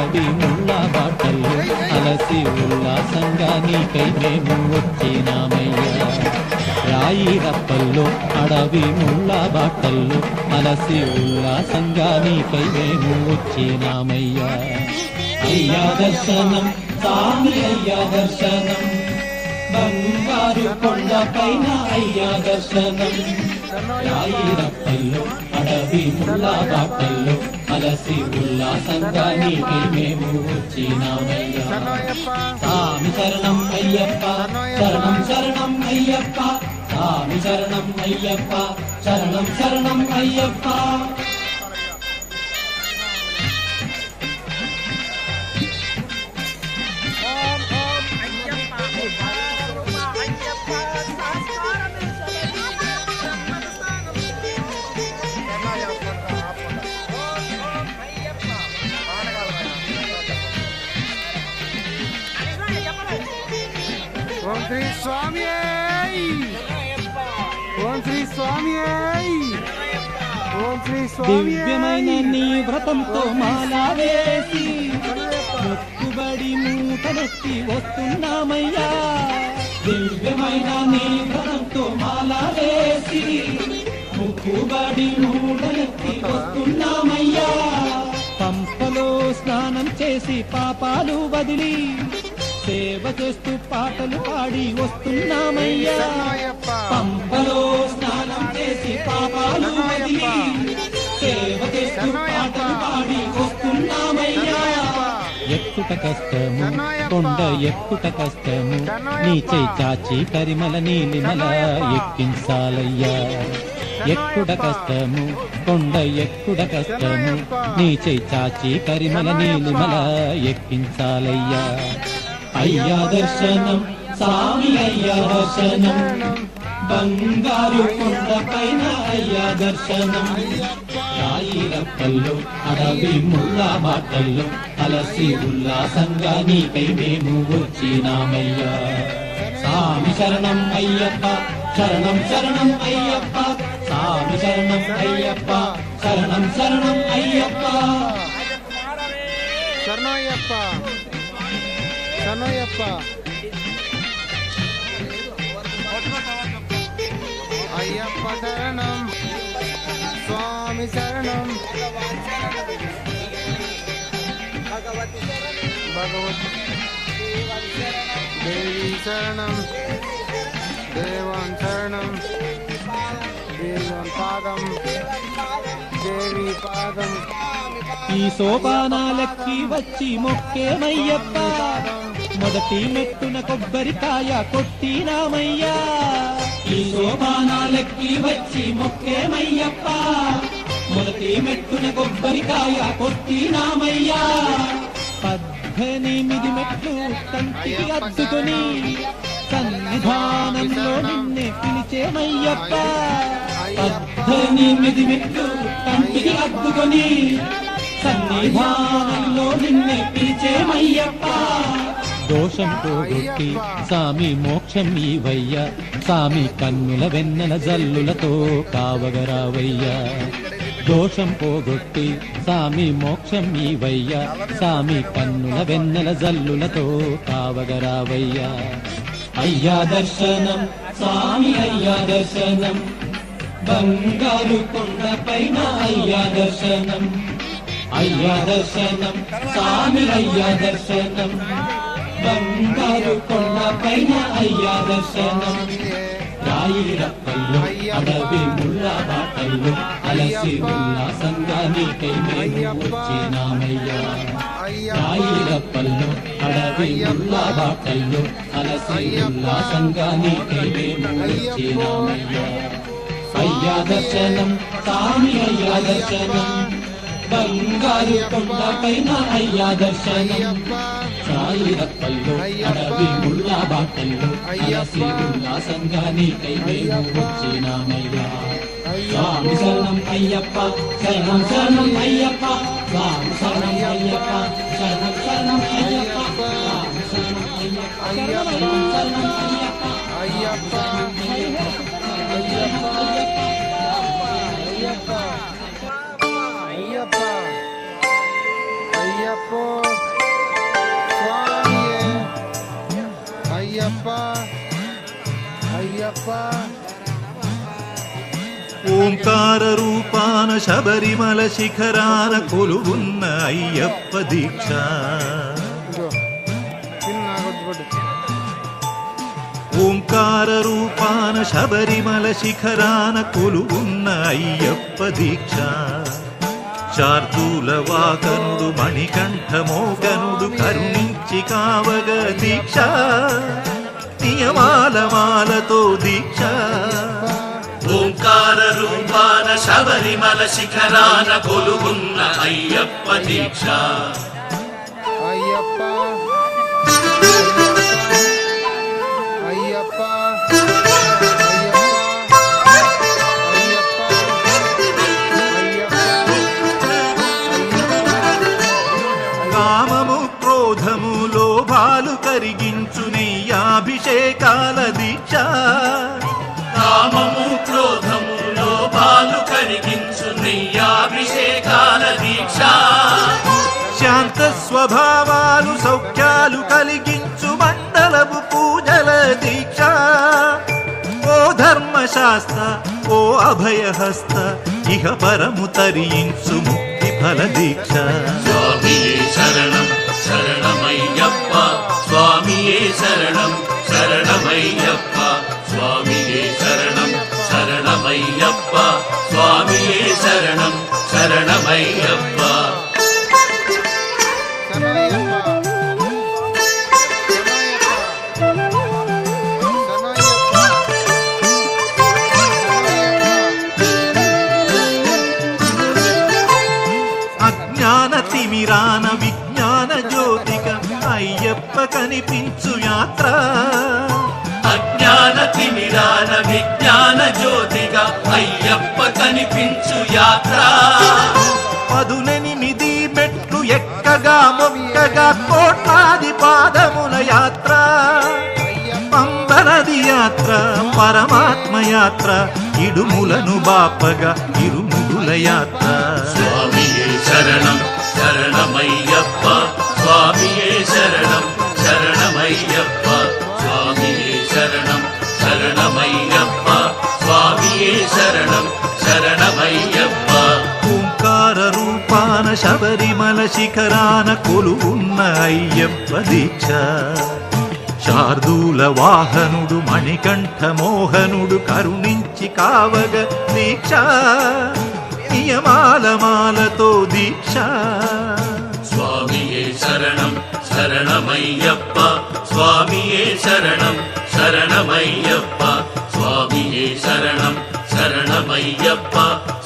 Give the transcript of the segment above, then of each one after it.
అడవి ముళ్ళ బాటల్లో అలసి ఉల్లాసంగా నీకై మేము వచ్చినామయ్యా. రాయి రప్పల్లో అడవి ముళ్ళ బాటల్లో అలసి ఉల్లాసంగా నీకై మేము వచ్చినామయ్యా. అయ్యా దర్శనం స్వామి అయ్యా దర్శనం, బంగారు కొండ పైన అయ్యా దర్శనం. రాయి రప్పల్లో అడవి ముళ్ళ బాటల్లో అలసి ఉల్లాసంగా నీకై మేము వచ్చినామయ్యా. స్వామి శరణం అయ్యప్ప, శరణం శరణం అయ్యప్ప, స్వామి శరణం అయ్యప్ప, శరణం శరణం అయ్యప్ప. ఓం శ్రీ స్వామి, ఓం శ్రీ స్వామి, ఓం శ్రీ స్వామి. దివ్యమైన నీ వ్రతంతో మాలా వేసి మొక్కుబడి మూటనెత్తి వస్తున్నామయ్యా. దివ్యమైన నీ వ్రతంతో మాలా వేసి మొక్కుబడి మూటనెత్తి వస్తున్నామయ్యా. పంపలో స్నానం చేసి పాపాలు వదిలి సేవ చేస్తూ పాటలు పాడి వస్తున్నామయ్యా. పంపలో స్నానం చేసి పాపాలు వదిలి సేవ చేస్తూ పాటలు పాడి వస్తున్నామయ్యా. ఎక్కుట కష్టము కొండ ఎక్కుట కష్టము, నీ చేయి చాచి కరిమల నీలిమల ఎక్కించాలయ్యా. ఎక్కుడ కష్టము కొండ ఎక్కుడ కష్టము, నీ చేయి చాచి కరిమల నీలిమల ఎక్కించాలయ్యా. అయ్యా దర్శనం స్వామి అయ్యా దర్శనం, బంగారు కొండ పైన అయ్యా దర్శనం. రాయి రప్పల్లో అడవి ముళ్ళ బాటల్లో అలసి ఉల్లాసంగా నీకై మేము వచ్చినామయ్యా. స్వామి శరణం అయ్యప్ప, శరణం శరణం అయ్యప్ప, స్వామి శరణం అయ్యప్ప, శరణం శరణం అయ్యప్ప. శరణయ్యప్ప, శరణయ్యప్ప. అయ్యప్ప శరణం, స్వామి శరణం, భగవతి దేవి శరణం, దేవం శరణం, దేవం పాదం, దేవి పాదం. ఈ సోపానాలెక్కి వచ్చి మొక్కేమయ్యప్ప, మొదటి మెట్టున కొబ్బరికాయ కొట్టినామయ్యా. ఈ సోపానాలెక్కి వచ్చి మొక్కేమయ్యప్ప, మొదటి మెట్టున కొబ్బరికాయ కొట్టినామయ్యా. 18 మెట్లు కంటికి అద్దుకొని సన్నిధానంలో నిన్నే పిలిచేమయ్యప్ప. 18 మెట్లు కంటికి అద్దుకొని సన్నిధానంలో నిన్నే పిలిచేమయ్యప్ప. దోషం పోగొట్టి సామి మోక్షం ఈవయ్యా, సామి కన్నుల వెన్నెల జల్లులతో కావగరావయ్యా. దోషం పోగొట్టి సామి మోక్షం ఈవయ్యా, సామి కన్నుల వెన్నెల జల్లులతో కావగరావయ్యా. అయ్యా దర్శనం స్వామి అయ్యా దర్శనం, బంగారు కొండ పైన అయ్యా దర్శనం. అయ్యా దర్శనం స్వామి అయ్యా దర్శనం, బంగారు కొండ పైన అయ్యా దర్శనం. రాయి రప్పల్లో అడవి ముళ్ళ బాటల్లో అలసి ఉల్లాసంగా నీకై మేము వచ్చినామయ్యా. రాయి రప్పల్లో అడవి ముళ్ళ బాటల్లో అలసి ఉల్లాసంగా నీకై మేము వచ్చినామయ్యా. అయ్యా దర్శనం స్వామి అయ్యా దర్శనం, బంగారు కొండ పైన అయ్యా దర్శనం. రాయి రప్పల్లో అడవి ముళ్ళ బాటల్లో అలసి ఉల్లాసంగా నీకై మేము వచ్చినామయ్యా. స్వామి శరణం అయ్యప్ప, శరణం శరణం అయ్యప్ప, స్వామి శరణం అయ్యప్ప, శరణం శరణం అయ్యప్ప, స్వామి శరణం అయ్యప్ప, శరణం శరణం అయ్యప్ప, అయ్యప్ప, అయ్యప్ప, అయ్యప్ప, అయ్యప్ప, అయ్యప్ప. అయ్యప్ప ఓంకార రూపాన శబరిమల శిఖరాన కొలువున్న అయ్యప్ప దీక్ష ఇదో చిన్న కొట్టుబడి ఓంకార రూపాన శబరిమల శిఖరాన కొలువున్న అయ్యప్ప దీక్ష శార్దూల వాకనుడు మణికంఠ మోగనుడు కరుణించి కావగ దీక్ష నియమాల మాలతో దీక్ష ఓంకార రూపాన శబరిమల శిఖరాన కొలువున్న అయ్యప్ప దీక్ష అయ్యప్ప అయ్యప్ప కామము క్రోధము లోభాలు కరిగించు నెయ్యాభిషేకాల దీక్ష కామము క్రోధము లోభాలు కరిగించు నెయ్యాభిషేకాల దీక్ష శాంత స్వభావాలు సౌఖ్యాలు కలిగించు మండలపు పూజల దీక్ష ఓ ధర్మశాస్త్ర ఓ అభయహస్త ఇహ పరము తరించు ముక్తి ఫల దీక్ష స్వామియే శరణం శరణమయ్యప్ప స్వామియే శరణం శరణమయ్యప్ప స్వామియే శరణం శరణమయ్యప్ప స్వామియే శరణం శరణమయ్యప్ప అజ్ఞాన తిమిరాన విజ్ఞాన జ్యోతిక అయ్యప్ప కనిపించు యాత్ర అజ్ఞాన తిమిరాన విజ్ఞాన జ్యోతిగా అయ్యప్ప కనిపించు యాత్ర 18 మెట్లు ఎక్కగా మొక్కగా కోట్లాది పాదముల యాత్ర పంబనది యాత్ర పరమాత్మ యాత్ర ఇడుములను బాపగా ఇరుముడుల యాత్ర స్వామియే శరణం శరణమయ్యప్ప స్వామియే శరణం శరణమయ్యప్ప స్వామియే శరణం శరణమయ్యప్ప స్వామియే శరణం శరణమయ్యప్ప ఓంకార రూపాన శబరిమల శిఖరాన కొలువున్న అయ్యప్ప దీక్ష శార్దూల వాహనుడు మణికంఠ మోహనుడు కరుణించి కావగ దీక్ష నియమాల మాలతో దీక్ష స్వామియే శరణం శరణమయ్యప్ప స్వామియే శరణం శరణమయ్యప్ప స్వామియే శరణం శరణమయ్యప్ప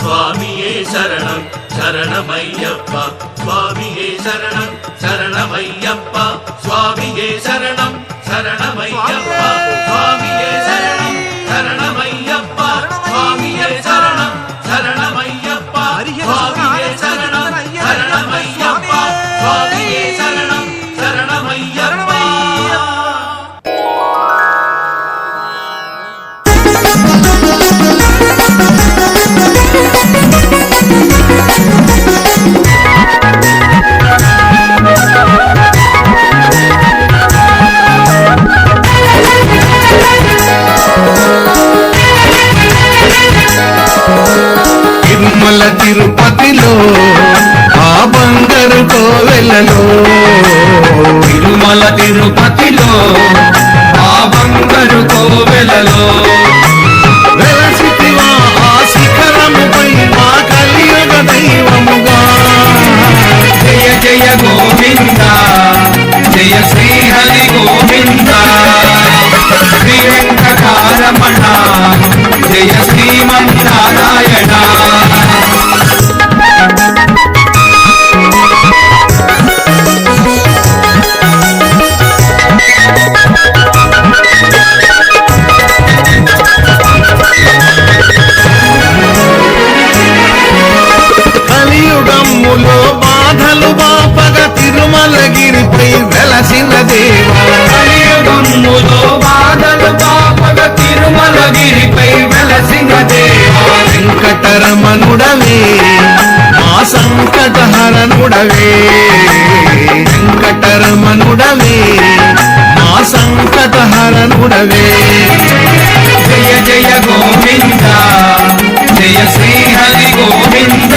స్వామియే శరణం శరణమయ్యప్ప స్వామియే శరణం శరణమయ్యప్ప స్వామియే శరణం శరణమయ్యప్ప స్వామియే శరణం శరణమయ్యప్ప స్వామియే శరణం శరణమయ్యప్ప స్వామియే శరణం శరణమయ్యప్ప స్వామియే శరణం శరణమయ్యప్ప తిరుమల తిరుపతిలో ఆ బంగారు కోవెలలో తిరుమల తిరుపతిలో ఆ బంగారు కోవెలలో వెలసితివా ఆ శిఖరముపై మా కలియుగ దైవముగా జయ జయ గోవింద జయ శ్రీహరి గోవింద శ్రీ వెంకటారమణ జయ శ్రీమన్నారాయణ కలియుగమ్ములో బాధలు బాపగ తిరుమలగిరిపై వెలసిన దేవా కలియుగమ్ములో బాధలు బాపగ తిరుమలగిరిపై వెలసిన దేవా వెంకటరమణుడవే మా సంకటహరణుడవే వెంకటరమణుడవే మా సంకట హరణుడవే జయ జయ గోవింద జయ శ్రీ హరి గోవింద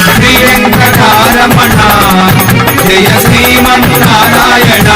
శ్రీ వెంకటారమణ జయ శ్రీమన్నారాయణ